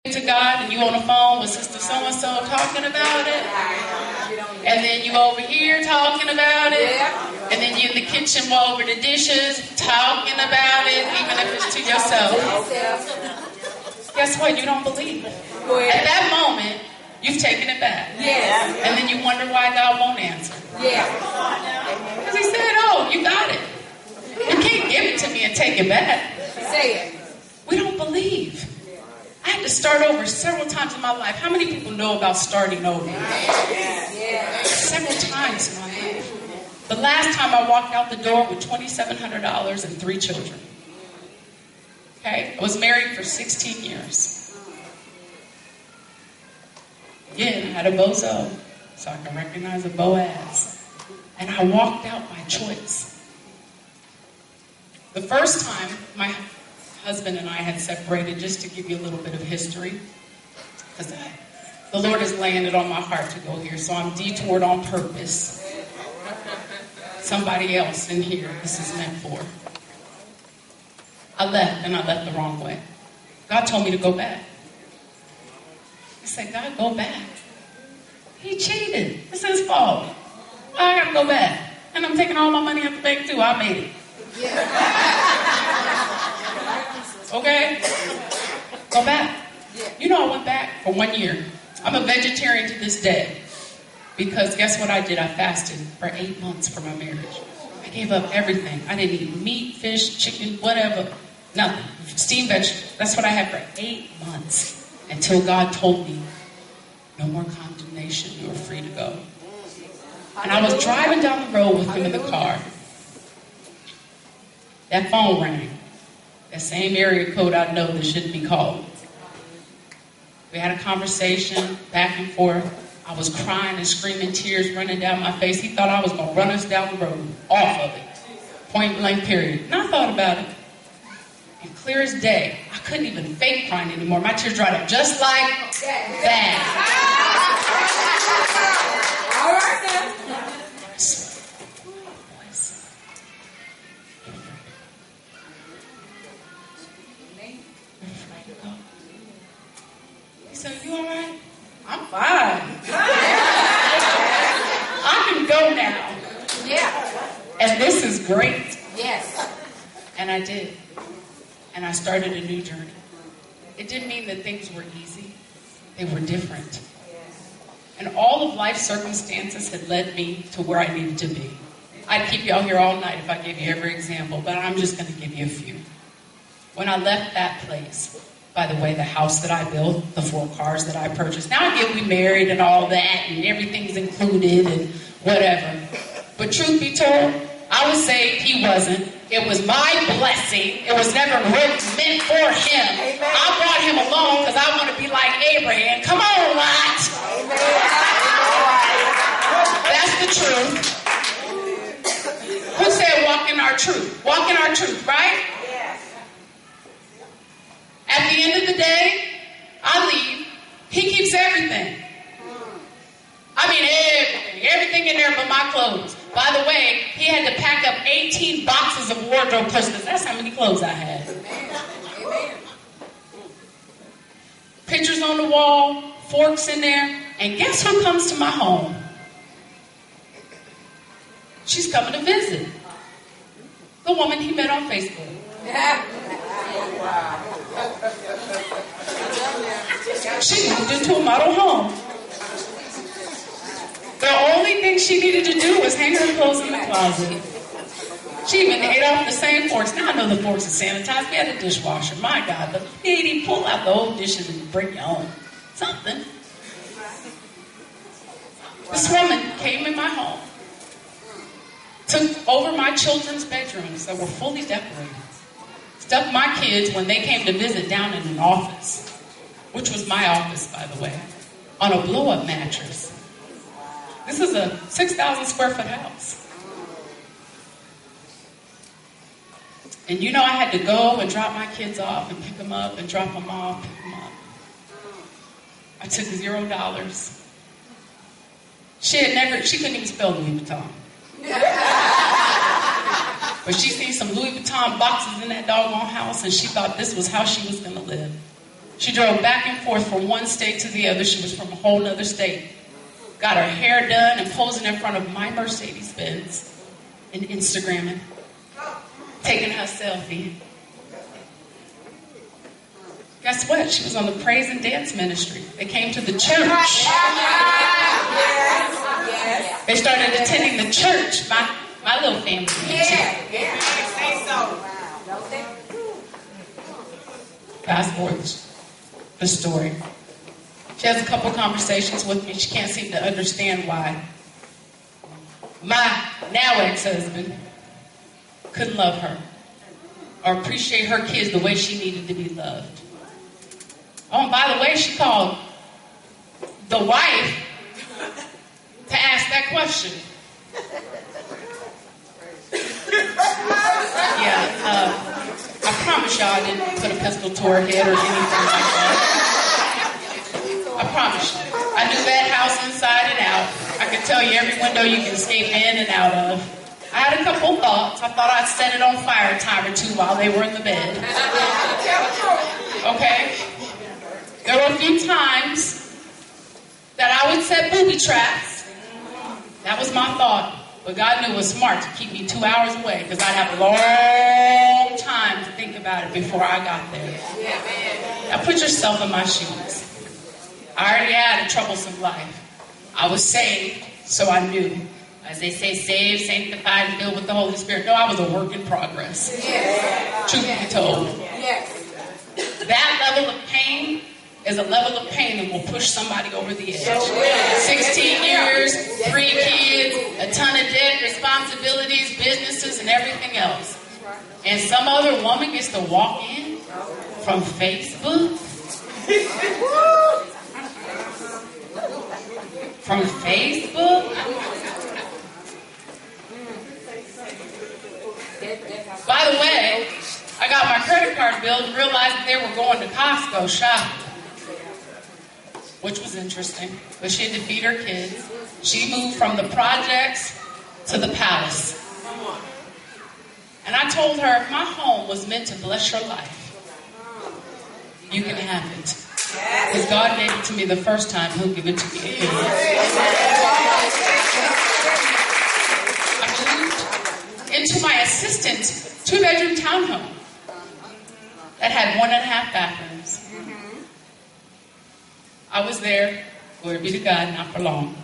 to God and you on the phone with Sister So-and-so talking about it, and then you over here talking about it, and then you in the kitchen over the dishes talking about it, even if it's to yourself. Guess what? You don't believe it. At that moment, you've taken it back. And then you wonder why God won't answer. Because he said, oh, you got it. You can't give it to me and take it back. We don't believe. I had to start over several times in my life. How many people know about starting over? Several times in my life. The last time I walked out the door with $2,700 and 3 children. Okay? I was married for 16 years. Again, I had a bozo, so I can recognize a Boaz. And I walked out by choice. The first time, my husband and I had separated, just to give you a little bit of history, because the Lord has landed on my heart to go here, so I'm detoured on purpose. Somebody else in here this is meant for. I left, and I left the wrong way. God told me to go back. I said, God, go back. He cheated. It's his fault. I gotta go back. And I'm taking all my money out the bank too. I made it. Okay? Go back. You know, I went back for 1 year. I'm a vegetarian to this day. Because guess what I did? I fasted for 8 months for my marriage. I gave up everything. I didn't eat meat, fish, chicken, whatever. Nothing. Steamed vegetables. That's what I had for 8 months. Until God told me, no more condemnation. You are free to go. And I was driving down the road with him in the car. That phone rang. That same area code I know that shouldn't be called. We had a conversation back and forth. I was crying and screaming, tears running down my face. He thought I was going to run us down the road, off of it. Point blank period. And I thought about it. And clear as day, I couldn't even fake crying anymore. My tears dried up just like that. All right then. So you all right? I'm fine. I can go now. And this is great. And I did. And I started a new journey. It didn't mean that things were easy. They were different. And all of life's circumstances had led me to where I needed to be. I'd keep y'all here all night if I gave you every example, but I'm just going to give you a few. When I left that place, by the way, the house that I built, the 4 cars that I purchased. Now I get we married and all that, and everything's included and whatever. But truth be told, I was saved, he wasn't. It was my blessing. It was never meant for him. Amen. I brought him along because I want to be like Abraham. Come on, Lot. That's the truth. Who said walk in our truth? Walk in our truth, right? At the end of the day, I leave. He keeps everything. I mean, everything in there but my clothes. By the way, he had to pack up 18 boxes of wardrobe clothes because that's how many clothes I had. Pictures on the wall, forks in there, and guess who comes to my home? She's coming to visit. The woman he met on Facebook. She moved into a model home. The only thing she needed to do was hang her clothes in the closet. She even ate off the same forks. Now I know the forks are sanitized. We had a dishwasher. My God, but lady, pull out the old dishes and bring your own. Something. This woman came in my home, took over my children's bedrooms that were fully decorated, stuck my kids when they came to visit down in an office, which was my office, by the way, on a blow-up mattress. This is a 6,000 square foot house. And you know I had to go and drop my kids off and pick them up and drop them off, pick them up. I took $0. She couldn't even spell Louis Vuitton. But she seen some Louis Vuitton boxes in that doggone house and she thought this was how she was going to live. She drove back and forth from one state to the other. She was from a whole other state. Got her hair done and posing in front of my Mercedes-Benz and Instagramming. Taking her selfie. Guess what? She was on the praise and dance ministry. They came to the church. They started attending the church. My little family. Fast forward the story. She has a couple conversations with me. She can't seem to understand why my now ex-husband couldn't love her or appreciate her kids the way she needed to be loved. Oh, and by the way, she called the wife to ask that question. I promise y'all I didn't put a pistol to her head or anything like that. I promise you. I knew that house inside and out. I could tell you every window you can escape in and out of. I had a couple thoughts. I thought I'd set it on fire a time or two while they were in the bed. Okay? There were a few times that I would set booby traps. That was my thought. But God knew it was smart to keep me 2 hours away because I'd have a long time to think about it before I got there. Now put yourself in my shoes. I already had a troublesome life. I was saved, so I knew. As they say, saved, sanctified, and filled with the Holy Spirit. No, I was a work in progress. Truth be told. That level of pain is a level of pain that will push somebody over the edge. 16 years, 3 kids, a ton of debt, responsibilities, businesses, and everything else. And some other woman gets to walk in from Facebook. From Facebook? By the way, I got my credit card bill and realized that they were going to Costco shopping. Which was interesting. But she had to feed her kids. She moved from the projects to the palace. And I told her, if my home was meant to bless your life, you can have it. Because God gave it to me the first time, He'll give it to me again. I moved into my assistant's 2-bedroom townhome that had 1.5 bathrooms. I was there, glory be to God, not for long.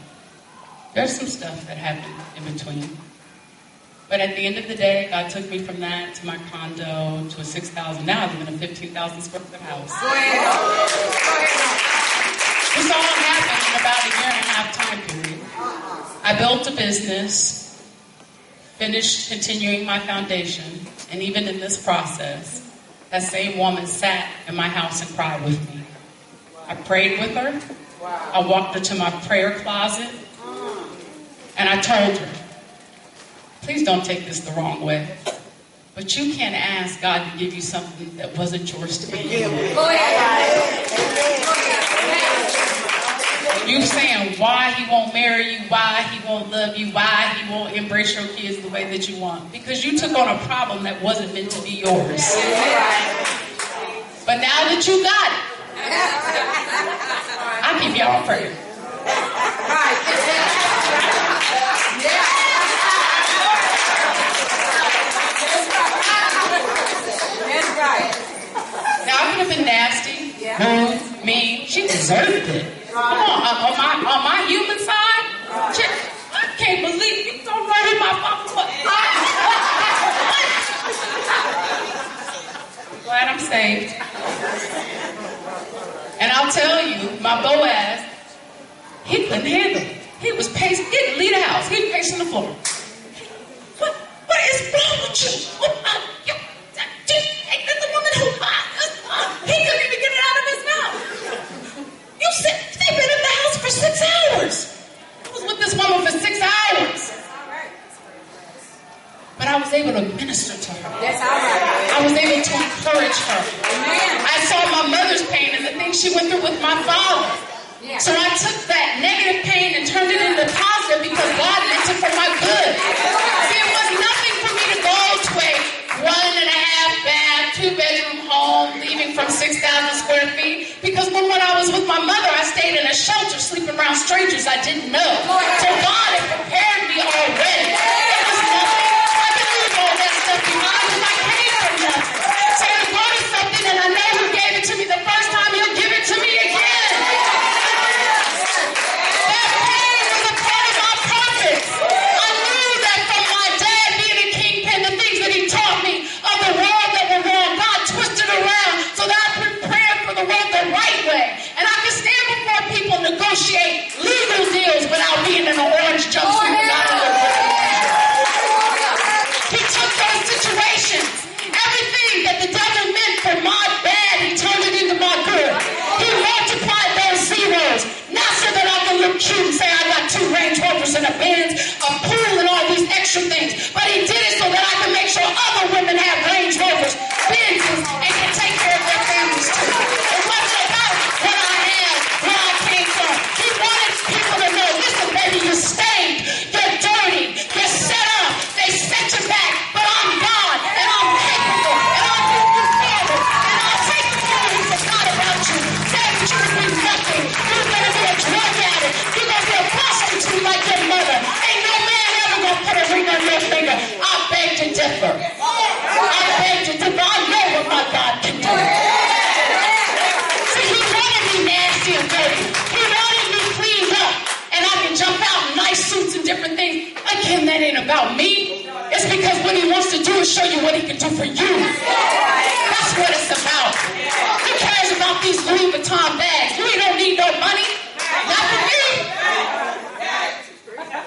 There's some stuff that happened in between. But at the end of the day, God took me from that to my condo to a 6,000. Now I live in a 15,000 square foot house. This all happened in about a 1.5 year time period. I built a business, finished continuing my foundation, and even in this process, that same woman sat in my house and cried with me. I prayed with her. I walked her to my prayer closet. And I told her, please don't take this the wrong way, but you can't ask God to give you something that wasn't yours to begin with. You saying why He won't marry you, why He won't love you, why He won't embrace your kids the way that you want. Because you took on a problem that wasn't meant to be yours. But now that you got it, I keep y'all in prayer. That's right. Now I could have been nasty, rude, mean. She deserved it. Come on my human side, I can't believe you throw right in my fucking butt. Glad I'm saved. And I'll tell you, my Boaz, he couldn't handle it. He was pacing, he didn't leave the house. He was pacing the floor. What is wrong with you? That's the woman who he couldn't even get it out of his mouth. You said they've been in the house for 6 hours. I was with this woman for 6 hours. But I was able to minister to her. That's all right. I was able to encourage her. Amen. I saw my mother's pain and the things she went through with my father. Yeah. So I took that negative pain and turned it into positive because God meant it for my good. See, it was nothing for me to go to a 1.5 bath, 2-bedroom home, leaving from from 6,000 square feet. Because when I was with my mother, I stayed in a shelter, sleeping around strangers I didn't know. So God had prepared me already. It was nothing. I can leave all that stuff behind because I came from nothing. So I go to something and I know who gave it to me the first time, he'll give it to me again. That pain was a part of my purpose. I knew that from my dad being a kingpin, the things that he taught me of the world that were wrong, God twisted around so that I prepared for the world the right way. And I could stand before people and negotiate legal deals without being in an orange jumpsuit. He took those situations. Everything that the devil meant for my bad, he turned it into my good. He multiplied those zeros. Not so that I can look cute and say I got 2 Range Rovers and a Benz, a pool and all these extra things. But he did it so that I can make sure other women have Range Rovers, Benzes, and can take care of their families too. It wasn't about what I had, where I came from. He wanted people to know, listen baby, you're stained, you're dirty, you're set up, they set you back, but I'm God, and I'm capable, and I'll move you forward, and I'll take the feelings of God about you. Say that you can be nothing. You're going to be a drug addict. You're going to be a prostitute like your mother. Ain't no man ever going to put a ring on your finger. I beg to differ. I beg to differ. I know what my God can do. See, he wanted me nasty and dirty. He wanted me cleaned up, and I can jump out in nice suits and different things. Again, that ain't about me. It's because what he wants to do is show you what he can do for you. That's what it's about. Who cares about these Louis Vuitton bags? Louis don't need no money. Not for me.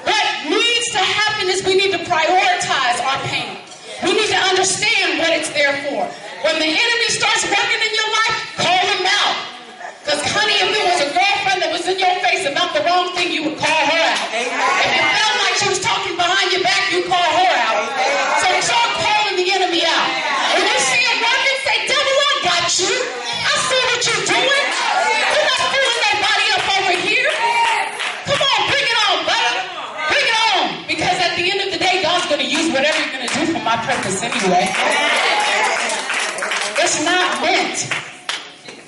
What needs to happen is we need to prioritize our pain. We need to understand what it's there for. When the enemy starts working in your life, call him out. Because, honey, if it was a girlfriend that was in your face about the wrong thing, you would call her out. If it felt like she was talking behind your back, you call her out. So start calling the enemy out. When you see him working, say, devil, I got you. I see what you're doing. You're not fooling nobody up over here. Come on, bring it on, brother. Bring it on. Because at the end of the day, God's going to use whatever you're going to do for my purpose anyway.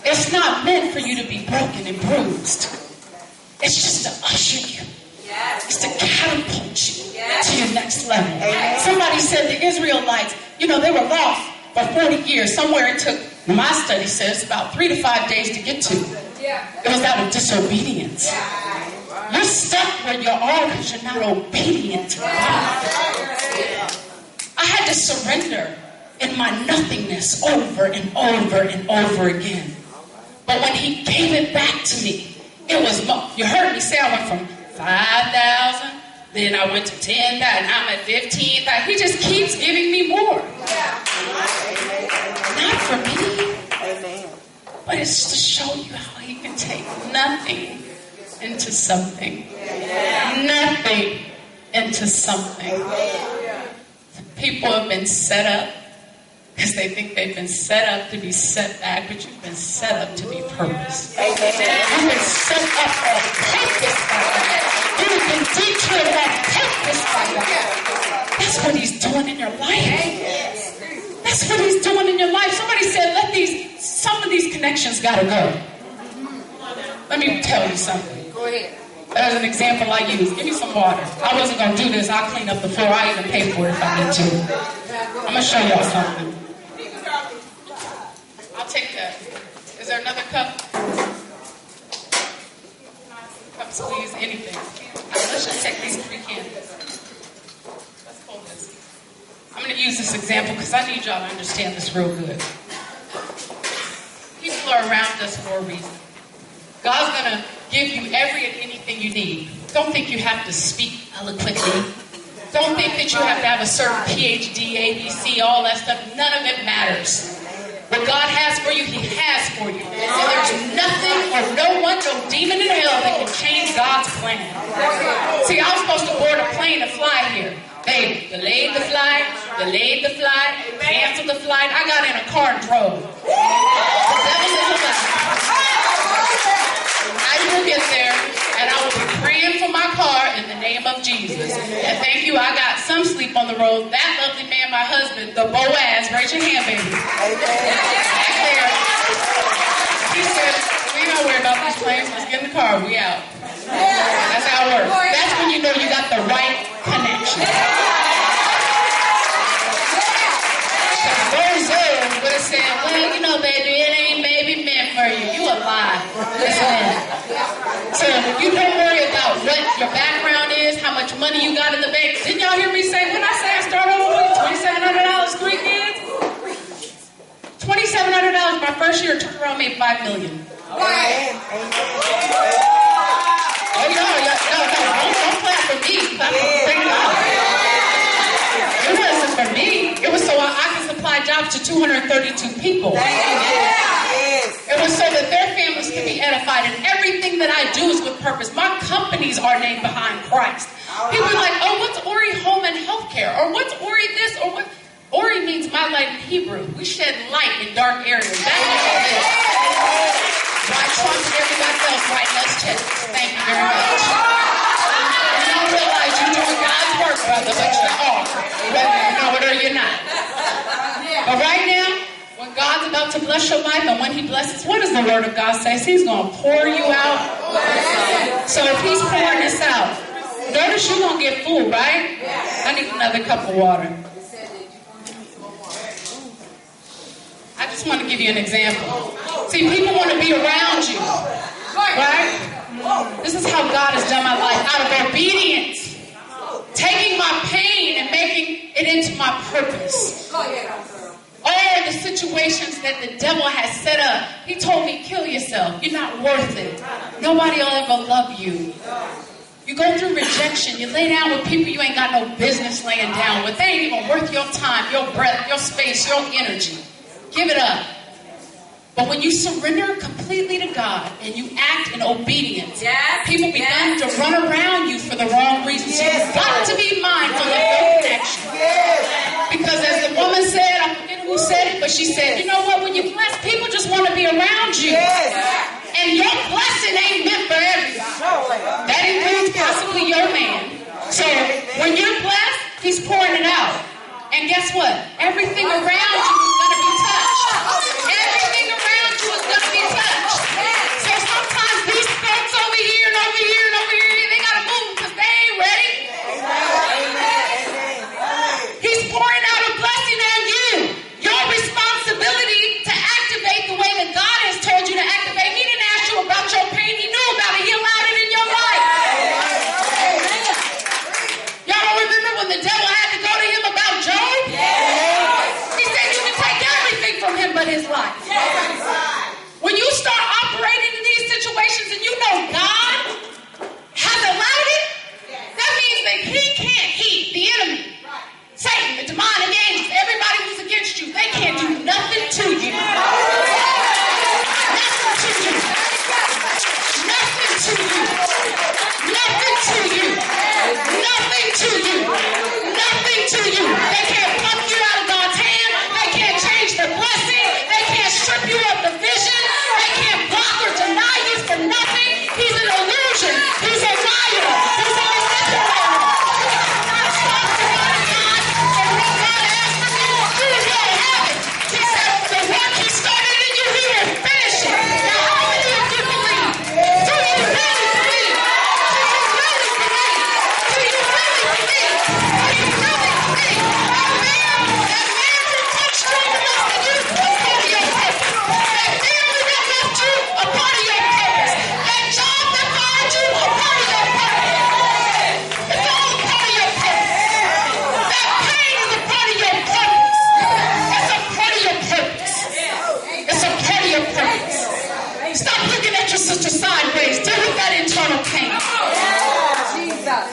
It's not meant for you to be broken and bruised. It's just to usher you. It's to catapult you to your next level. Somebody said the Israelites, they were lost for 40 years. Somewhere it took, my study says, about 3 to 5 days to get to. It was out of disobedience. You're stuck where you are because you're not obedient to God. I had to surrender in my nothingness over and over and over again. But when he gave it back to me, it was more. You heard me say I went from 5,000, then I went to 10,000, I'm at 15,000. He just keeps giving me more. Not for me, but it's to show you how he can take nothing into something. Nothing into something. People have been set up because they think they've been set up to be set back, but you've been set up to be purposed. You've been set up on purpose by God. You've been detoured on purpose by God. That's what he's doing in your life. That's what he's doing in your life. Somebody said, some of these connections gotta go. Let me tell you something. Go ahead. As an example I use, give me some water. I wasn't going to do this. I'll clean up the floor. I even pay for it if I need to. I'm going to show y'all something. I'll take that. Is there another cup? Cups, please. Anything. Let's just take these 3 cans. Let's hold this. I'm going to use this example because I need y'all to understand this real good. People are around us for a reason. God's going to give you every and anything you need. Don't think you have to speak eloquently. Don't think that you have to have a certain PhD, ABC, all that stuff. None of it matters. What God has for you, he has for you. And there's nothing or no one, no demon in hell that can change God's plan. See, I was supposed to board a plane to fly here. They delayed the flight, canceled the flight. I got in a car and drove. The devil is a lie. I will get there, and I will be praying for my car in the name of Jesus. And thank you, I got some sleep on the road. That lovely man, my husband, the Boaz, raise your hand, baby. Back there. He said, we don't worry about these planes. Let's get in the car. We out. That's how it works. That's when you know you got the right connection. Roselle would have said, well, you know, baby, it ain't maybe meant for you. You a lie. Listen. So you don't worry about what your background is, how much money you got in the bank. Didn't y'all hear me say, when I say I started over with $2,700, 3 kids? $2,700 my first year, turned around, made $5 million. Oh, no, don't clap for me. Clap for God. It wasn't for me. It was so I could supply jobs to 232 people. It was so that their families could be edified, and everything that I do is with purpose. My companies are named behind Christ. People are like, oh, what's Ori Home and Healthcare? Or what's Ori this? Or what? Ori means my light in Hebrew. We shed light in dark areas. That's what it is. Why Trump and everybody else writing us checks. Thank you very much. You don't realize you're doing God's work, brother, but you are. Whether you know it or you're not. But right now, when God's about to bless your life, and when he blesses, what does the word of God say? He's going to pour you out. So if he's pouring this out, notice you're going to get full, right? I need another cup of water. I just want to give you an example. See, people want to be around you, right? This is how God has done my life, out of obedience. Taking my pain and making it into my purpose. All the situations that the devil has set up. He told me, kill yourself. You're not worth it. Nobody will ever love you. You go through rejection. You lay down with people you ain't got no business laying down with. They ain't even worth your time, your breath, your space, your energy. Give it up. But when you surrender completely to God and you act in obedience, people begin to run around you for the wrong reasons. So you've got to be mindful of your connection. Because as the woman said, I forget who said it, but she said, you know what, when you bless, people just want to be around you. And your blessing ain't meant for everybody. That includes possibly your man. So when you're blessed, he's pouring it out. And guess what? Everything around you is going to be touched. Everything around you is going to be touched. So sometimes these folks over here and over here and over here, they got to move because they ain't ready. He's pouring out a blessing on you. Your responsibility to activate the way that God has told you to activate. He didn't ask you about your pain. He knew about it. He allowed it in your life. Y'all don't remember when the devil had to go to him about Job? He said you can take everything from him but his life. When you start operating in these situations and you know God has allowed it, that means that he can't keep the enemy. Satan, the demonic angels, everybody who's against you, they can't do nothing to you. Nothing to you. Nothing to you. Nothing to you. Nothing to you. Nothing to you. They can't pluck you out of God's hand. They can't change the blessing. They can't strip you of the vision. They can't block or deny you for nothing. He's an illusion. He's a liar. He's a manipulator.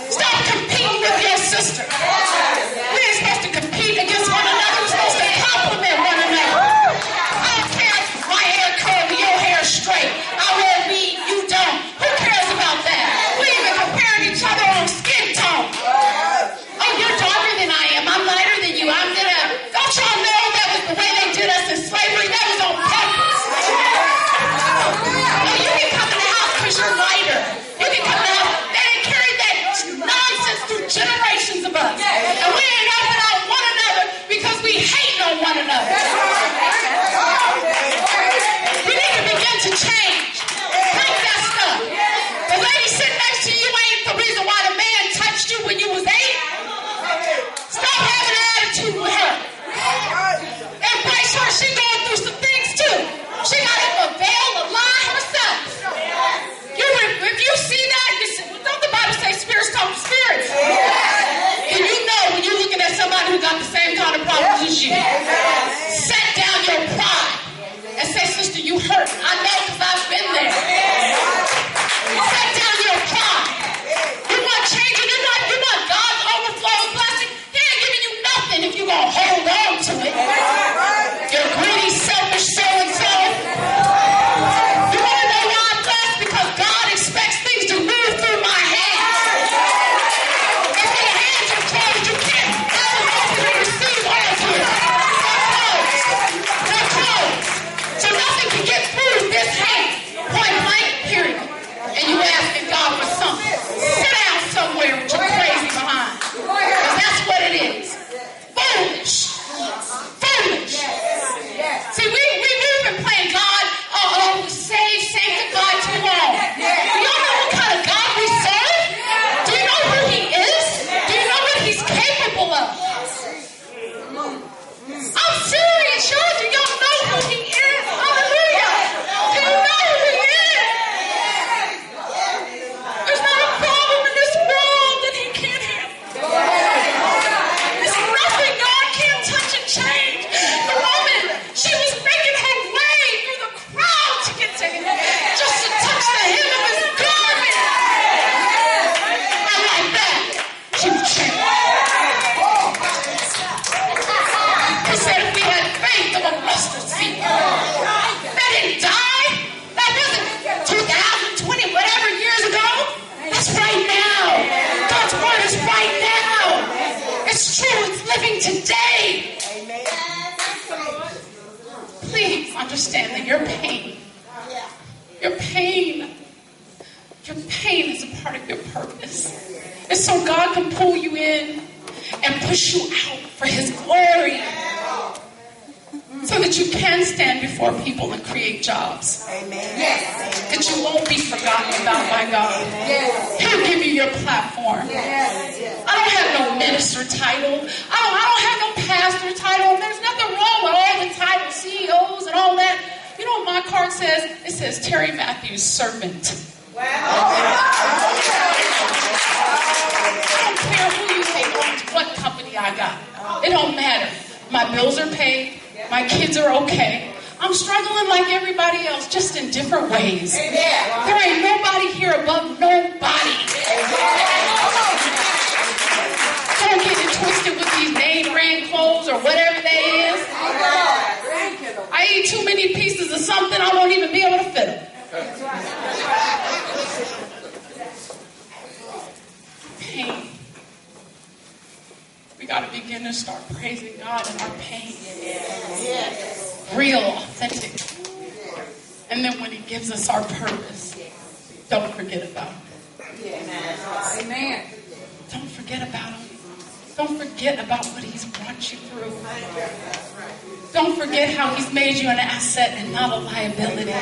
Stop competing with your sister. We ain't supposed to compete against one another. We're supposed to compliment one another. I don't care if my hair curly, your hair straight. I wear weave, you don't. Who cares about that? We even comparing each other on skin tone. Oh, you're darker than I am. I'm lighter than you. I'm gonna. Don't y'all know that was the way they did us in slavery? That was on purpose. Oh, you can come in the house because you're understand that your pain is a part of your purpose. And so God can pull you in and push you out for his glory. So that you can stand before people and create jobs. Amen. Yes. That you won't be forgotten about by God. Yes. He'll give you your platform. Yes. I don't have no minister title. I don't have no pastor title. There's nothing wrong with all the titles, CEOs and all that. You know what my card says? It says Terri Matthews, servant. Wow. I don't care who you think owns what company I got. It don't matter. My bills are paid. My kids are okay. I'm struggling like everybody else, just in different ways. Amen. There ain't nobody here above nobody. Don't get it twisted with these name brand clothes or whatever they is. I eat too many pieces of something, I won't even be able to fit them. Pain. We got to begin to start praising God in our pain. Yes. Real, authentic. And then when he gives us our purpose, don't forget about him. Amen. Don't forget about him. Don't forget about what he's brought you through. Don't forget how he's made you an asset and not a liability.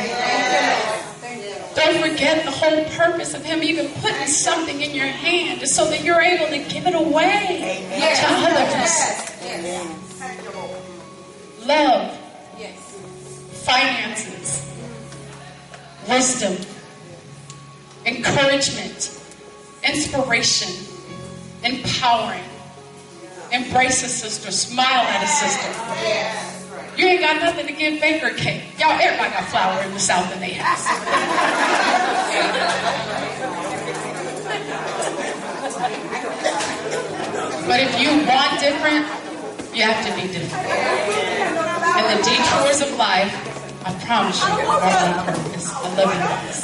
Don't forget the whole purpose of him even putting something in your hand is so that you're able to give it away to others. Love, finances, wisdom, encouragement, inspiration, empowering. Embrace a sister, smile at a sister. You ain't got nothing to give baker cake. Y'all, everybody got flour in the South in their house. But if you want different, you have to be different. And the detours of life, I promise you, are on purpose. I love you guys.